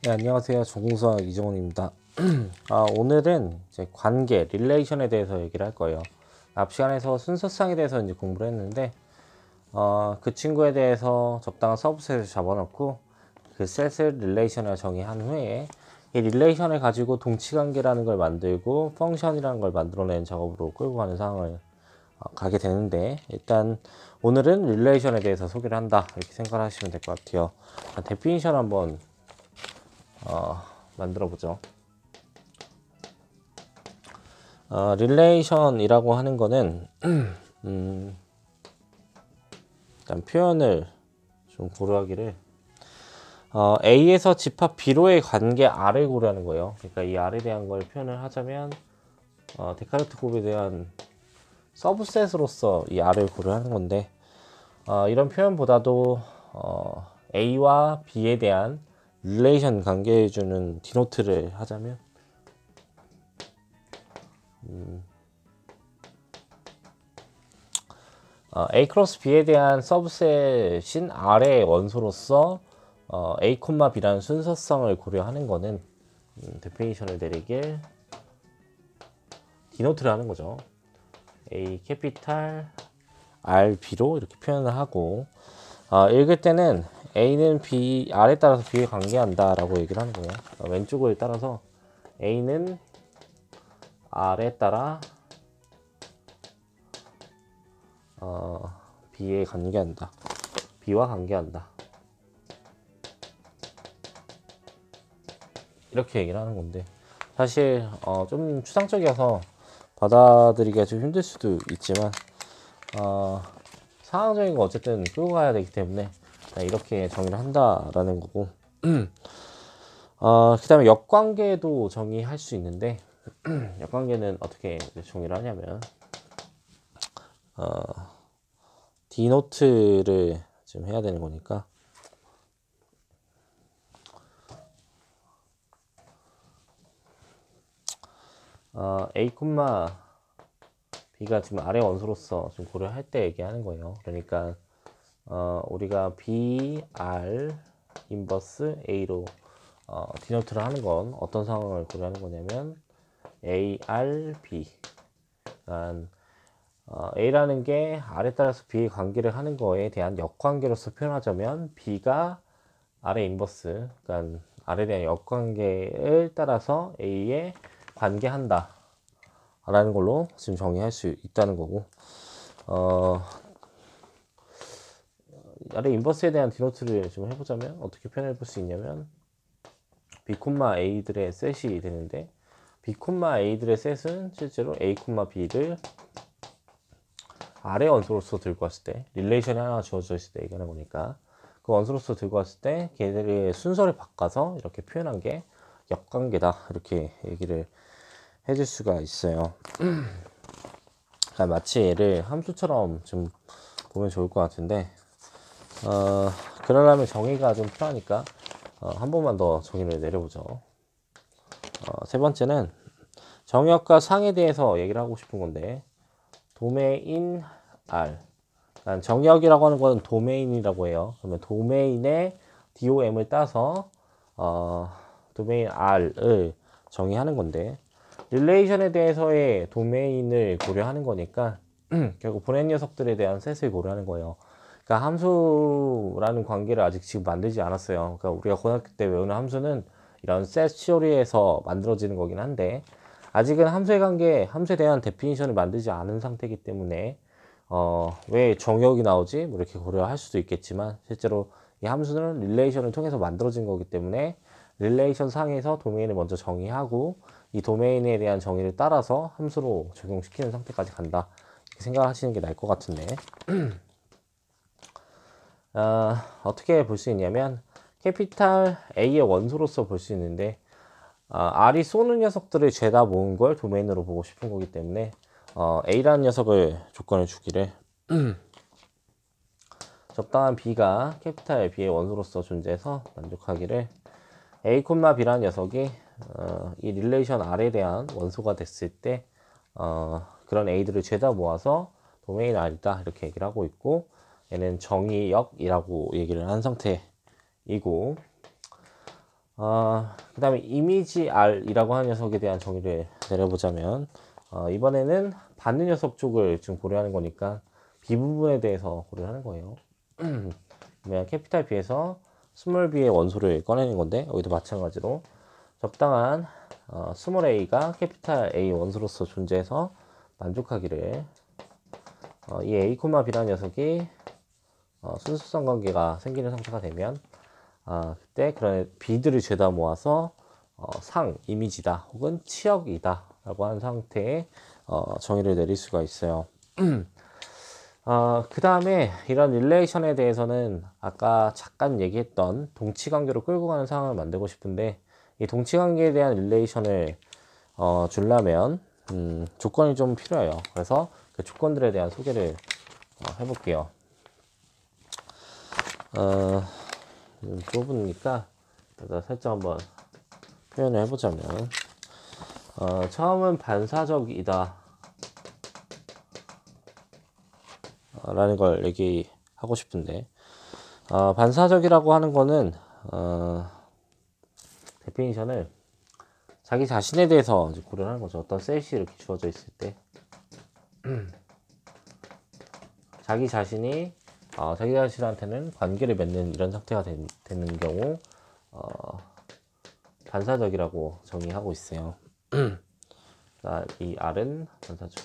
네, 안녕하세요. 전공수학 이정훈입니다. 오늘은 이제 관계, 릴레이션에 대해서 얘기를 할 거예요. 앞 시간에서 순서상에 대해서 이제 공부를 했는데, 그 친구에 대해서 적당한 서브셋을 잡아놓고, 그 셋을 릴레이션을 정의한 후에, 이 릴레이션을 가지고 동치관계라는 걸 만들고, 펑션이라는 걸 만들어내는 작업으로 끌고 가는 상황을 가게 되는데, 일단 오늘은 릴레이션에 대해서 소개를 한다. 이렇게 생각을 하시면 될 것 같아요. 데피니션 한번 만들어 보죠. 릴레이션이라고 하는 거는 일단 표현을 좀 고려하기를 A에서 집합 B로의 관계 R을 고려하는 거예요. 그러니까 이 R에 대한 걸 표현을 하자면 데카르트 곱에 대한 서브셋으로서 이 R을 고려하는 건데 이런 표현보다도 A와 B에 대한 릴레이션 관계해주는 디노트를 하자면 A 크로스 B에 대한 서브셋인 R의 원소로서 A, B라는 순서성을 고려하는 거는 데피니션을 내리길 디노트를 하는 거죠. A 캐피탈 R, B로 이렇게 표현을 하고 읽을 때는 A는 B, R에 따라서 B에 관계한다 라고 얘기를 하는 거예요. 왼쪽을 따라서 A는 R에 따라 B에 관계한다. B와 관계한다. 이렇게 얘기를 하는 건데 사실 좀 추상적이어서 받아들이기가 좀 힘들 수도 있지만 상황적인 거 어쨌든 끌고 가야 되기 때문에 이렇게 정의를 한다라는 거고 그 다음에 역관계도 정의할 수 있는데 역관계는 어떻게 정의를 하냐면 디노트를 좀 해야 되는 거니까 A, B가 지금 아래 원소로서 좀 고려할 때 얘기하는 거예요. 그러니까 우리가 B, R, 인버스 A로 디노트를 하는 건 어떤 상황을 고려하는 거냐면 A, R, B. 그러니까 A라는 게 R에 따라서 B의 관계를 하는 거에 대한 역관계로서 표현하자면 B가 R의 인버스, 그러니까 R에 대한 역관계를 따라서 A에 관계한다 라는 걸로 지금 정의할 수 있다는 거고 R의 인버스에 대한 디노트를 좀 해보자면 어떻게 표현해 볼 수 있냐면 B, A들의 셋이 되는데 B, A들의 셋은 실제로 A, B를 아래 원소로서 들고 왔을 때 릴레이션이 하나 주어져 있을 때 얘기하는 거니까 그 원소로서 들고 왔을 때 걔들의 순서를 바꿔서 이렇게 표현한 게 역관계다 이렇게 얘기를 해줄 수가 있어요. 그러니까 마치 얘를 함수처럼 좀 보면 좋을 것 같은데 그러려면 정의가 좀 필요하니까 한 번만 더 정의를 내려보죠. 세 번째는 정의역과 상에 대해서 얘기를 하고 싶은 건데 도메인 R. 정의역이라고 하는 건 도메인이라고 해요. 그러면 도메인의 DOM을 따서 도메인 R을 정의하는 건데 릴레이션에 대해서의 도메인을 고려하는 거니까 결국 보낸 녀석들에 대한 셋을 고려하는 거예요. 그러니까 함수라는 관계를 아직 지금 만들지 않았어요. 그러니까 우리가 고등학교 때 외우는 함수는 이런 셋 시오리에서 만들어지는 거긴 한데 아직은 함수의 관계, 함수에 대한 데피니션을 만들지 않은 상태이기 때문에 왜 정의역이 나오지? 뭐 이렇게 고려할 수도 있겠지만 실제로 이 함수는 릴레이션을 통해서 만들어진 거기 때문에 릴레이션 상에서 도메인을 먼저 정의하고 이 도메인에 대한 정의를 따라서 함수로 적용시키는 상태까지 간다. 이렇게 생각하시는 게 나을 것 같은데 어떻게 볼 수 있냐면 캐피탈 A의 원소로서 볼 수 있는데 R이 쏘는 녀석들을 죄다 모은 걸 도메인으로 보고 싶은 거기 때문에 A라는 녀석을 조건을 주기를 적당한 B가 캐피탈 B의 원소로서 존재해서 만족하기를 A, B라는 녀석이 이 릴레이션 R에 대한 원소가 됐을 때 그런 A들을 죄다 모아서 도메인 R이다 이렇게 얘기를 하고 있고 얘는 정의역이라고 얘기를 한 상태이고 그 다음에 이미지 R이라고 하는 녀석에 대한 정의를 내려보자면 이번에는 받는 녀석 쪽을 지금 고려하는 거니까 B 부분에 대해서 고려하는 거예요. 그러면 캐피탈 B에서 스몰 b의 원소를 꺼내는 건데 여기도 마찬가지로 적당한 스몰 a가 캐피탈 A 원소로서 존재해서 만족하기를 이 A, B라는 녀석이 순수성 관계가 생기는 상태가 되면 그때 그런 B들을 죄다 모아서 상, 이미지다 혹은 치역이다 라고 하는 상태의 정의를 내릴 수가 있어요. 그 다음에 이런 릴레이션에 대해서는 아까 잠깐 얘기했던 동치관계로 끌고 가는 상황을 만들고 싶은데 이 동치관계에 대한 릴레이션을 주려면 조건이 좀 필요해요. 그래서 그 조건들에 대한 소개를 해볼게요. 좁으니까 살짝 한번 표현을 해보자면 처음은 반사적이다 라는 걸 얘기하고 싶은데 반사적이라고 하는 거는 데피니션을 자기 자신에 대해서 고려하는 거죠. 어떤 셋이 이렇게 주어져 있을 때 자기 자신이 자기 자신한테는 관계를 맺는 이런 상태가 되는 경우 반사적이라고 정의하고 있어요. 이 R은 반사적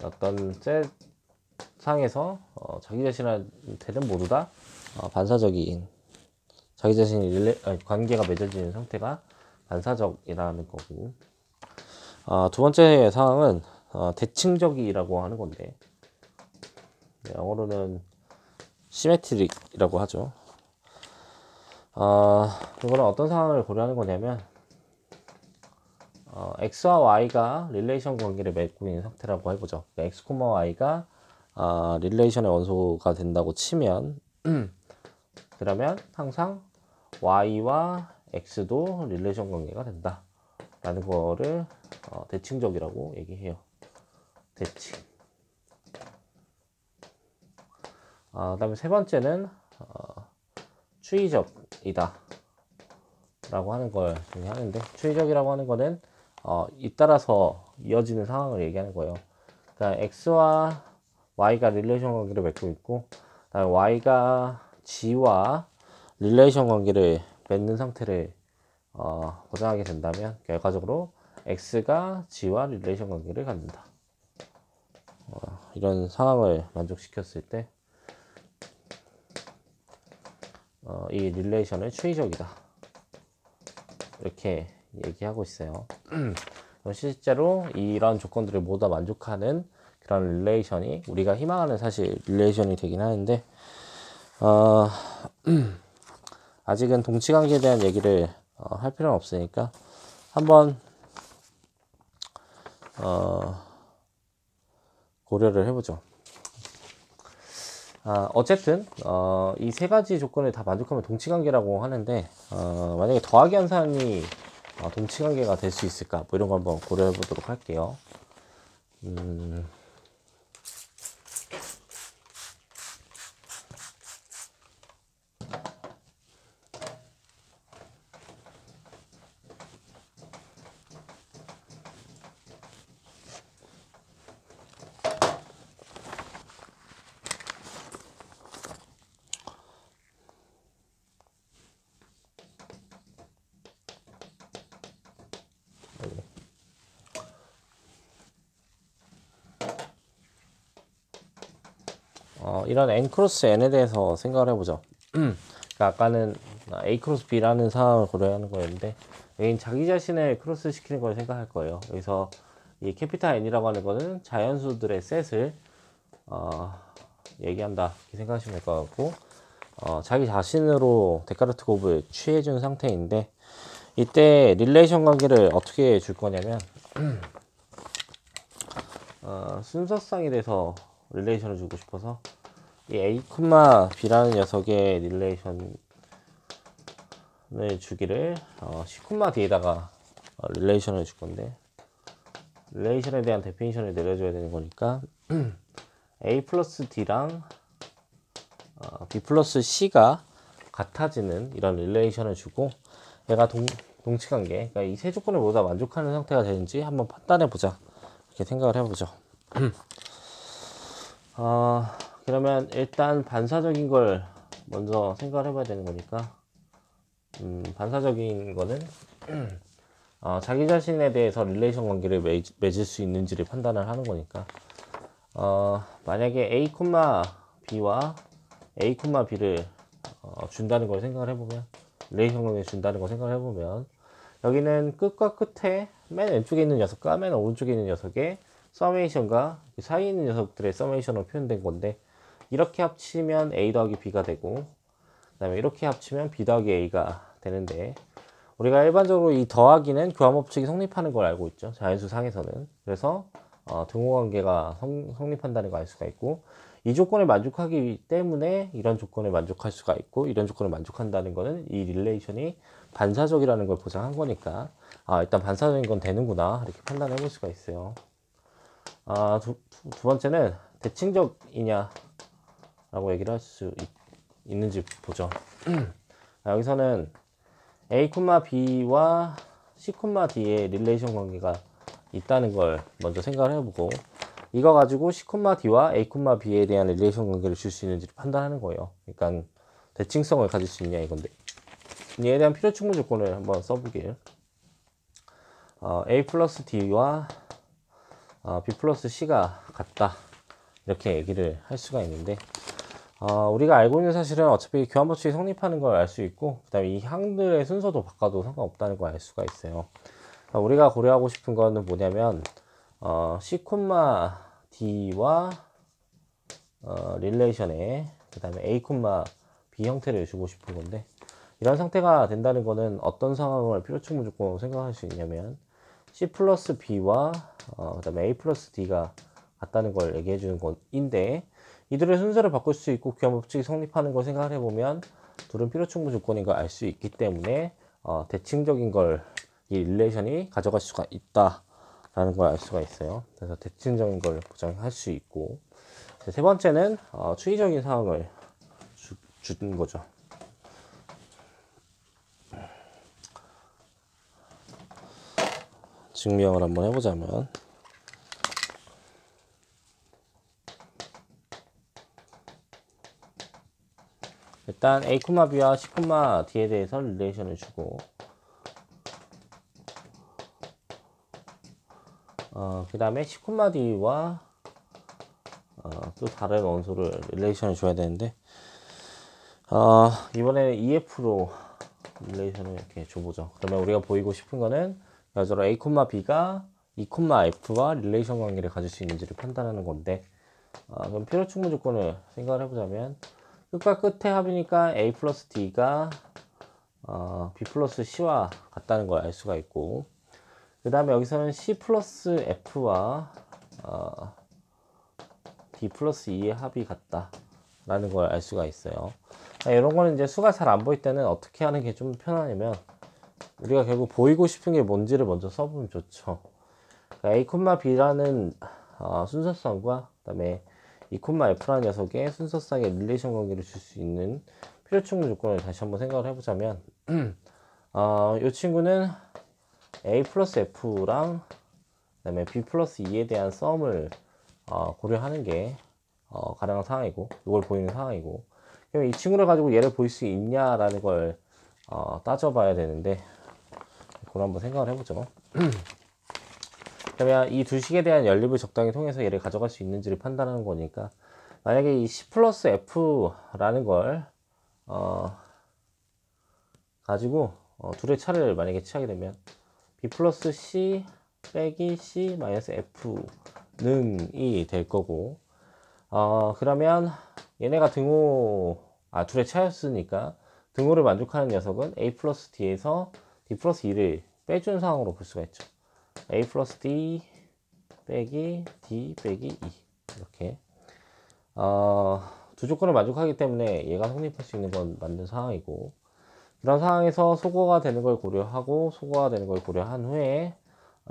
어떤 셋 상에서 자기 자신한테는 모두 다 반사적인 자기 자신이 관계가 맺어지는 상태가 반사적이라는 거고 두 번째 상황은 대칭적이라고 하는 건데 영어로는 시메트릭이라고 하죠. 이거는 어떤 상황을 고려하는 거냐면 x와 y가 릴레이션 관계를 맺고 있는 상태라고 해보죠. 그러니까 x, y가 릴레이션의 원소가 된다고 치면 그러면 항상 y와 x도 릴레이션 관계가 된다 라는 거를 대칭적이라고 얘기해요. 대칭. 그 다음에 세 번째는 추이적이다 라고 하는 걸 정의하는데 추이적이라고 하는 거는 잇따라서 이어지는 상황을 얘기하는 거예요. 그러니까 x와 y가 릴레이션 관계를 맺고 있고 그다음에 y가 g와 릴레이션 관계를 맺는 상태를 보장하게 된다면 결과적으로 x가 g와 릴레이션 관계를 갖는다. 이런 상황을 만족시켰을 때 이 릴레이션은 추이적이다 이렇게 얘기하고 있어요. 실제로 이런 조건들을 모두 만족하는 그런 릴레이션이 우리가 희망하는 사실 릴레이션이 되긴 하는데 아직은 동치관계에 대한 얘기를 할 필요는 없으니까 한번 고려를 해보죠. 어쨌든 이 세 가지 조건을 다 만족하면 동치관계라고 하는데 만약에 더하기 현상이 동치관계가 될 수 있을까 뭐 이런 거 한번 고려해 보도록 할게요. 이런 n 크로스 n에 대해서 생각을 해보죠. 그러니까 아까는 a 크로스 b라는 상황을 고려하는 거였는데 여긴 자기 자신을 크로스 시키는 걸 생각할 거예요. 여기서 이 캐피탈 n이라고 하는 거는 자연수들의 셋을 얘기한다 이렇게 생각하시면 될 것 같고 자기 자신으로 데카르트 곱을 취해준 상태인데 이때 릴레이션 관계를 어떻게 줄 거냐면 순서상에 대해서 릴레이션을 주고 싶어서 이 a, b라는 녀석의 릴레이션을 주기를 c, d에다가 릴레이션을 줄 건데 릴레이션에 대한 데피니션을 내려줘야 되는 거니까 a 플러스 d랑 b 플러스 c가 같아지는 이런 릴레이션을 주고 얘가 동치관계, 그러니까 이 세 조건을 모두 다 만족하는 상태가 되는지 한번 판단해 보자, 이렇게 생각을 해보죠. 그러면 일단 반사적인 걸 먼저 생각을 해봐야 되는 거니까, 반사적인 거는 자기 자신에 대해서 릴레이션 관계를 맺을 수 있는지를 판단을 하는 거니까, 만약에 A, B와 A, B를 준다는 걸 생각을 해보면, 릴레이션 관계를 준다는 걸 생각을 해보면, 여기는 끝과 끝에 맨 왼쪽에 있는 녀석과 맨 오른쪽에 있는 녀석의 서메이션과 그 사이에 있는 녀석들의 서메이션으로 표현된 건데, 이렇게 합치면 A 더하기 B가 되고, 그 다음에 이렇게 합치면 B 더하기 A가 되는데, 우리가 일반적으로 이 더하기는 교환법칙이 성립하는 걸 알고 있죠, 자연수 상에서는. 그래서 등호관계가 성립한다는 걸 알 수가 있고, 이 조건을 만족하기 때문에 이런 조건을 만족할 수가 있고, 이런 조건을 만족한다는 것은 이 릴레이션이 반사적이라는 걸 보장한 거니까, 일단 반사적인 건 되는구나, 이렇게 판단해 볼 수가 있어요. 두 번째는 대칭적이냐 라고 얘기를 할 수 있는지 보죠. 여기서는 A, B와 C, D의 릴레이션 관계가 있다는 걸 먼저 생각을 해보고, 이거 가지고 C, D와 A, B에 대한 릴레이션 관계를 줄 수 있는지를 판단하는 거예요. 그러니까 대칭성을 가질 수 있냐 이건데, 이에 대한 필요 충분 조건을 한번 써보길. A 플러스 D와 B 플러스 C가 같다, 이렇게 얘기를 할 수가 있는데, 우리가 알고 있는 사실은 어차피 교환법칙이 성립하는 걸 알 수 있고, 그 다음에 이 항들의 순서도 바꿔도 상관없다는 걸 알 수가 있어요. 우리가 고려하고 싶은 거는 뭐냐면, C, D와 릴레이션에 그 다음에 A, B 형태를 주고 싶은 건데, 이런 상태가 된다는 거는 어떤 상황을 필요 충분 조건으로 생각할 수 있냐면, C 플러스 B와 그 다음에 A 플러스 D가 같다는 걸 얘기해 주는 건데, 이들의 순서를 바꿀 수 있고 교환법칙이 성립하는 걸 생각을 해보면 둘은 필요 충분 조건인 걸 알 수 있기 때문에 대칭적인 걸 이 릴레이션이 가져갈 수가 있다 라는 걸 알 수가 있어요. 그래서 대칭적인 걸 보장할 수 있고, 세 번째는 추이적인 상황을 주는 거죠. 증명을 한번 해보자면, 일단 A, B와 C, D에 대해서 릴레이션을 주고, 그 다음에 C, D와 또 다른 원소를 릴레이션을 줘야 되는데, 이번에는 EF로 릴레이션을 이렇게 줘보죠. 그러면 우리가 보이고 싶은 거는 여자로 A, B가 E, F와 릴레이션 관계를 가질 수 있는지를 판단하는 건데, 그럼 필요 충분 조건을 생각을 해보자면, 끝과 끝의 합이니까 A 플러스 D가 B 플러스 C와 같다는 걸 알 수가 있고, 그 다음에 여기서는 C 플러스 F와 D 플러스 E의 합이 같다 라는 걸 알 수가 있어요. 이런 거는 이제 수가 잘 안 보일 때는 어떻게 하는 게 좀 편하냐면, 우리가 결국 보이고 싶은 게 뭔지를 먼저 써보면 좋죠. 그러니까 A, B라는 순서쌍과 그 다음에 E, F라는 녀석의 순서쌍의 릴레이션 관계를 줄 수 있는 필요 충분 조건을 다시 한번 생각을 해보자면, 이 친구는 A 플러스 F랑 그 다음에 B 플러스 E에 대한 썸을 고려하는 게 가능한 상황이고, 이걸 보이는 상황이고, 그럼 이 친구를 가지고 얘를 보일 수 있냐라는 걸 따져봐야 되는데, 그걸 한번 생각을 해보죠. 그러면 이 두 식에 대한 연립을 적당히 통해서 얘를 가져갈 수 있는지를 판단하는 거니까, 만약에 이 C 플러스 F라는 걸 가지고 둘의 차를 만약에 취하게 되면 B 플러스 C 빼기 C 마이너스 F는이 될 거고, 그러면 얘네가 둘의 차였으니까 등호를 만족하는 녀석은 A 플러스 D에서 D 플러스 E를 빼준 상황으로 볼 수가 있죠. A 플러스 D 빼기 D 빼기 E, 이렇게 두 조건을 만족하기 때문에 얘가 성립할 수 있는 건 맞는 상황이고, 그런 상황에서 소거가 되는 걸 고려하고 소거가 되는 걸 고려한 후에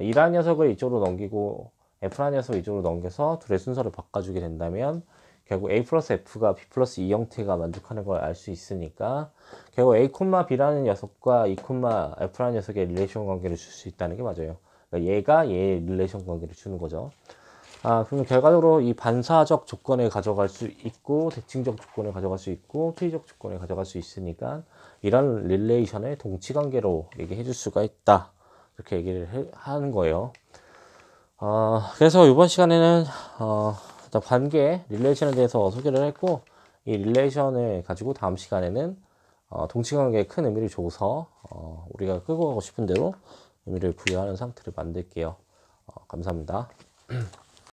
E라는 녀석을 이쪽으로 넘기고 F라는 녀석을 이쪽으로 넘겨서 둘의 순서를 바꿔주게 된다면 결국 A 플러스 F가 B 플러스 E 형태가 만족하는 걸 알 수 있으니까 결국 A, B라는 녀석과 E, F라는 녀석의 릴레이션 관계를 줄 수 있다는 게 맞아요. 그러니까 얘가 얘의 릴레이션 관계를 주는 거죠. 그러면 결과적으로 이 반사적 조건을 가져갈 수 있고 대칭적 조건을 가져갈 수 있고 투의적 조건을 가져갈 수 있으니까 이런 릴레이션을 동치관계로 얘기해 줄 수가 있다. 이렇게 얘기를 하는 거예요. 그래서 이번 시간에는 일단 관계, 릴레이션에 대해서 소개를 했고 이 릴레이션을 가지고 다음 시간에는 동치관계에 큰 의미를 줘서 우리가 끌고 가고 싶은 대로 의미를 부여하는 상태를 만들게요. 감사합니다.